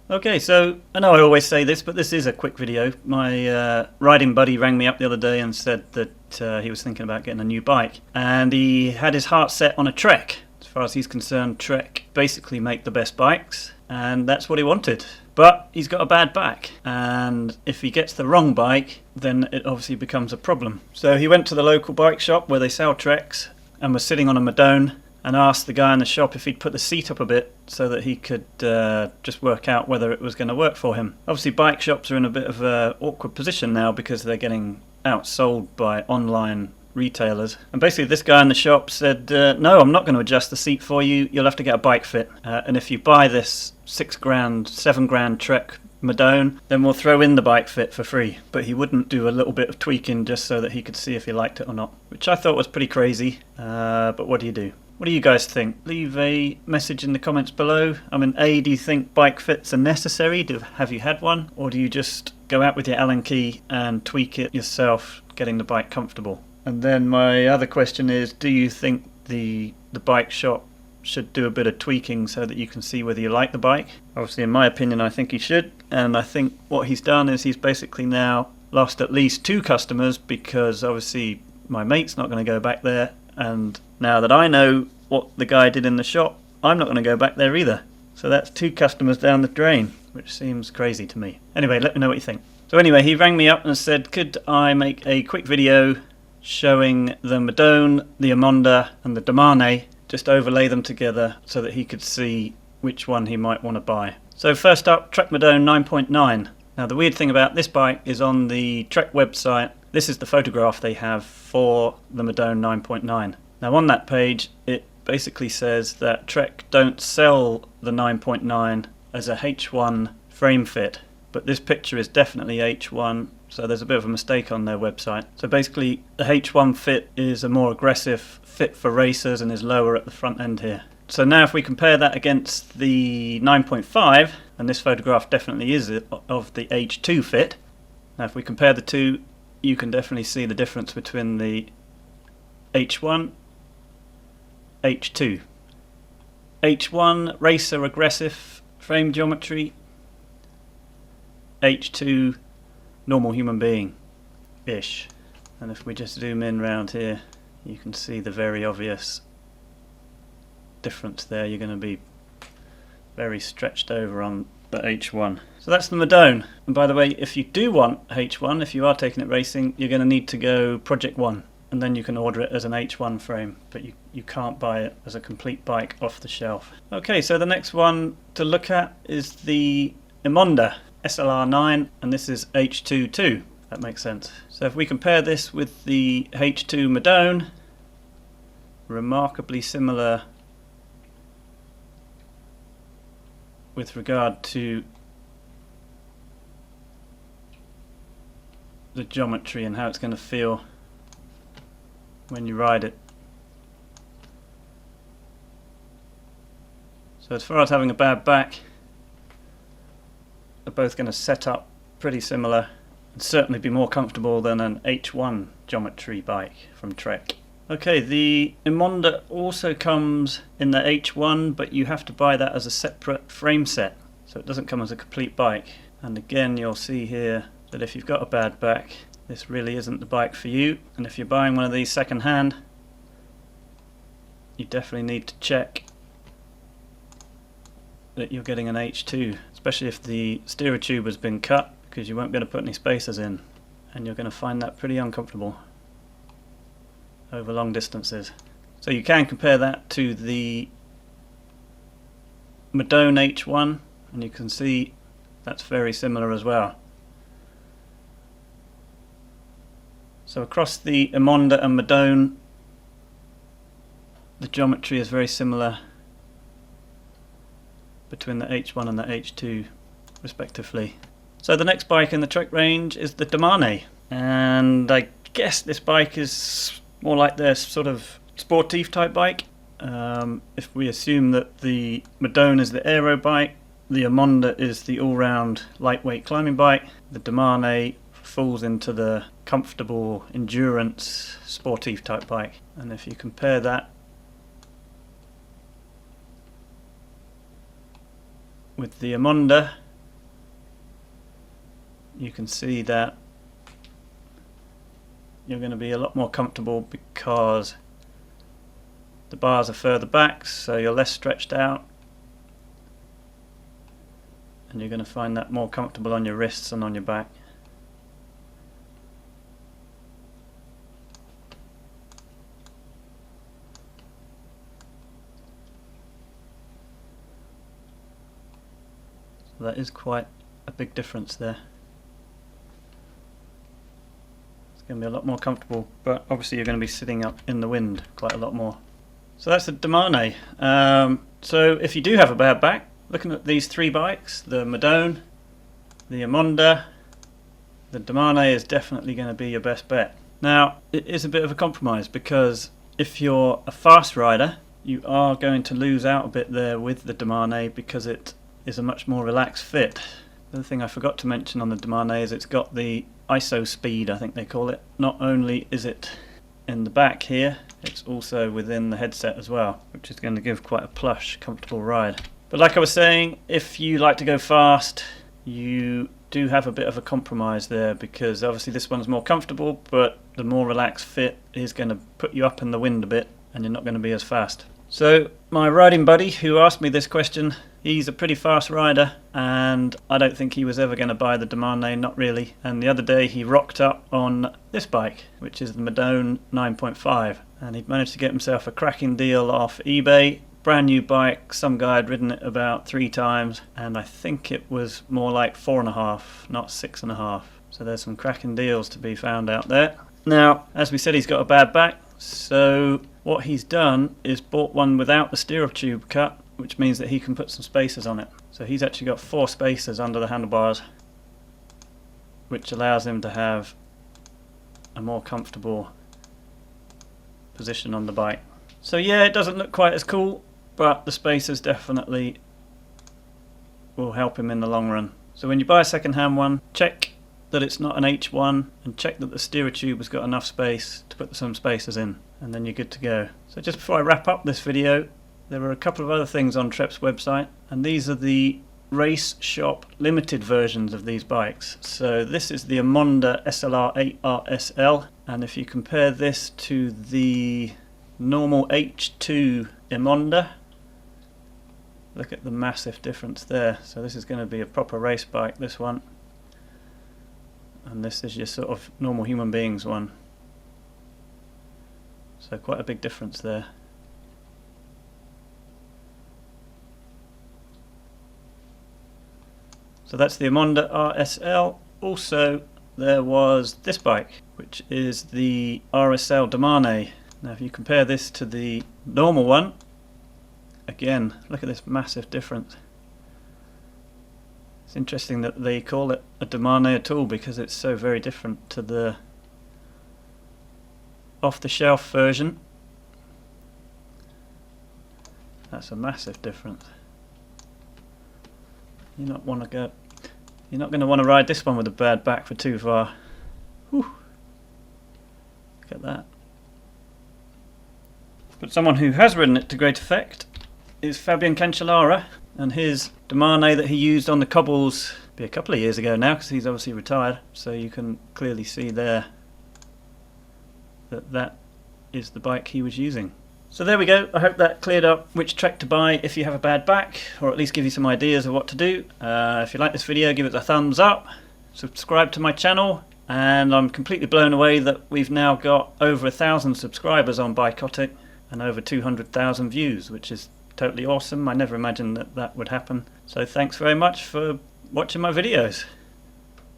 Okay, so I know I always say this, but this is a quick video. My riding buddy rang me up the other day and said that he was thinking about getting a new bike, and he had his heart set on a Trek. As far as he's concerned, Trek basically make the best bikes, and that's what he wanted. But he's got a bad back, and if he gets the wrong bike, then it obviously becomes a problem. So he went to the local bike shop where they sell Treks and was sitting on a Madone, and asked the guy in the shop if he'd put the seat up a bit so that he could just work out whether it was going to work for him. Obviously bike shops are in a bit of an awkward position now because they're getting outsold by online retailers. And basically this guy in the shop said, no, I'm not going to adjust the seat for you, you'll have to get a bike fit. And if you buy this £6,000, £7,000 Trek Madone, then we'll throw in the bike fit for free. But he wouldn't do a little bit of tweaking just so that he could see if he liked it or not, which I thought was pretty crazy, but what do you do? What do you guys think? Leave a message in the comments below. I mean, A, do you think bike fits are necessary? Have you had one? Or do you just go out with your Allen key and tweak it yourself, getting the bike comfortable? And then my other question is, do you think the bike shop should do a bit of tweaking so that you can see whether you like the bike? Obviously, in my opinion, I think he should. And I think what he's done is he's basically now lost at least 2 customers because obviously my mate's not going to go back there. And now that I know what the guy did in the shop, I'm not going to go back there either. So that's 2 customers down the drain, which seems crazy to me. Anyway, let me know what you think. So anyway, he rang me up and said, could I make a quick video showing the Madone, the Emonda and the Domane, just overlay them together so that he could see which one he might want to buy. So first up, Trek Madone 9.9. Now the weird thing about this bike is on the Trek website, this is the photograph they have for the Madone 9.9. Now on that page it basically says that Trek don't sell the 9.9 as a H1 frame fit, but this picture is definitely H1, so there's a bit of a mistake on their website. So basically the H1 fit is a more aggressive fit for racers and is lower at the front end here. So now if we compare that against the 9.5, and this photograph definitely is of the H2 fit, now if we compare the two, you can definitely see the difference between the H1, H2. H1 racer aggressive frame geometry, H2 normal human being ish. And if we just zoom in round here, you can see the very obvious difference there. You're going to be very stretched over on the H1. So that's the Madone. And by the way, if you do want H1, if you are taking it racing, you're going to need to go Project 1, and then you can order it as an H1 frame, but you can't buy it as a complete bike off the shelf. Okay, so the next one to look at is the Emonda SLR9, and this is H2 too. That makes sense. So if we compare this with the H2 Madone, remarkably similar with regard to the geometry and how it's going to feel when you ride it. So as far as having a bad back, they're both going to set up pretty similar and certainly be more comfortable than an H1 geometry bike from Trek. Okay, the Emonda also comes in the H1, but you have to buy that as a separate frame set, so it doesn't come as a complete bike. And again, you'll see here that if you've got a bad back, this really isn't the bike for you. And if you're buying one of these second hand, you definitely need to check that you're getting an H2, especially if the steerer tube has been cut, because you won't be able to put any spacers in, and you're going to find that pretty uncomfortable over long distances. So you can compare that to the Madone H1, and you can see that's very similar as well. So across the Emonda and Madone, the geometry is very similar between the H1 and the H2 respectively. So the next bike in the Trek range is the Domane, and I guess this bike is more like their sort of sportive type bike. If we assume that the Madone is the aero bike, the Emonda is the all-round lightweight climbing bike, the Domane falls into the comfortable endurance sportive type bike. And if you compare that with the Emonda, you can see that you're going to be a lot more comfortable because the bars are further back, so you're less stretched out, and you're going to find that more comfortable on your wrists and on your back. So that is quite a big difference there. It's going to be a lot more comfortable, but obviously you're going to be sitting up in the wind quite a lot more. So that's the Domane. So if you do have a bad back, looking at these three bikes, the Madone, the Emonda, the Domane is definitely going to be your best bet. Now, it is a bit of a compromise because if you're a fast rider, you are going to lose out a bit there with the Domane because it is a much more relaxed fit. The other thing I forgot to mention on the Domane is it's got the ISO speed, I think they call it. Not only is it in the back here, it's also within the headset as well, which is going to give quite a plush, comfortable ride. But like I was saying, if you like to go fast, you do have a bit of a compromise there because obviously this one's more comfortable, but the more relaxed fit is going to put you up in the wind a bit and you're not going to be as fast. So my riding buddy who asked me this question, he's a pretty fast rider and I don't think he was ever going to buy the Domane, not really. And the other day he rocked up on this bike, which is the Madone 9.5, and he'd managed to get himself a cracking deal off eBay. Brand new bike, some guy had ridden it about 3 times and I think it was more like 4.5, not 6.5. So there's some cracking deals to be found out there. Now, as we said, he's got a bad back, so what he's done is bought one without the steer tube cut, which means that he can put some spacers on it. So he's actually got 4 spacers under the handlebars, which allows him to have a more comfortable position on the bike. So yeah, it doesn't look quite as cool, but the spacers definitely will help him in the long run. So when you buy a second-hand one, check that it's not an H1 and check that the steerer tube has got enough space to put some spacers in, and then you're good to go. So just before I wrap up this video, there are a couple of other things on Trep's website, and these are the race shop limited versions of these bikes. So this is the Emonda SLR 8RSL, and if you compare this to the normal H2 Emonda, look at the massive difference there. So this is going to be a proper race bike, this one, and this is your sort of normal human beings one. So quite a big difference there. So that's the Emonda RSL. Also there was this bike, which is the RSL Domane. Now if you compare this to the normal one, again, look at this massive difference. It's interesting that they call it a Domane at all because it's so very different to the off-the-shelf version. That's a massive difference. You're not going to want to ride this one with a bad back for too far. Whew. Look at that. But someone who has ridden it to great effect is Fabian Cancellara, and his Domane that he used on the cobbles a couple of years ago now, because he's obviously retired, so you can clearly see there that that is the bike he was using. So there we go. I hope that cleared up which Trek to buy if you have a bad back, or at least give you some ideas of what to do. If you like this video, give it a thumbs up, subscribe to my channel, and I'm completely blown away that we've now got over 1,000 subscribers on Bikotic and over 200,000 views, which is totally awesome. I never imagined that that would happen. So thanks very much for watching my videos.